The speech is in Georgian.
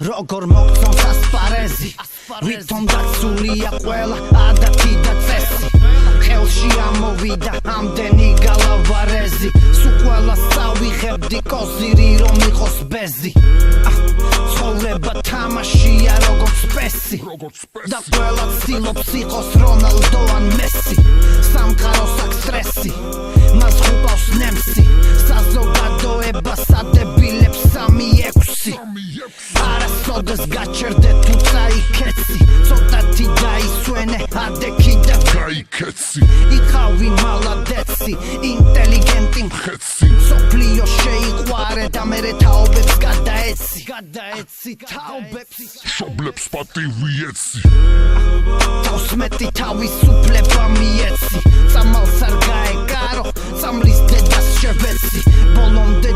როგორ მოგწონს ასპარეზი ვითომ დაცულია ყველა ადათი და წესი ხელში ამოვიდა ამდენი გალავარეზი სულ ყველას წავიღებდი კოზირი რომ იყოს ბეზი ცხოვრება თამაშია როგორც პესი და ყველა ცდილობს იყოს რონალდო ან მესი სამყაროს აქვს სტრესი მას ხუპავს ნემსი საზოგადოება სადებილებს 3-6 არასოდეს გაჩერდე თუ წაიქეცი ცოტათი დაისვენე ადექი და გაიქეცი იყავი მალადეცი ინტელიგენტი მხეცი სოფლიო შეიყვარე და მერე თაობებს გადაეცი თაობებს შობლებს პატივი ეცი თავს მეტი თავისუფლება მიეცი წამალს არ გაეკარო წამლის დედას შევეცი ბოლომდე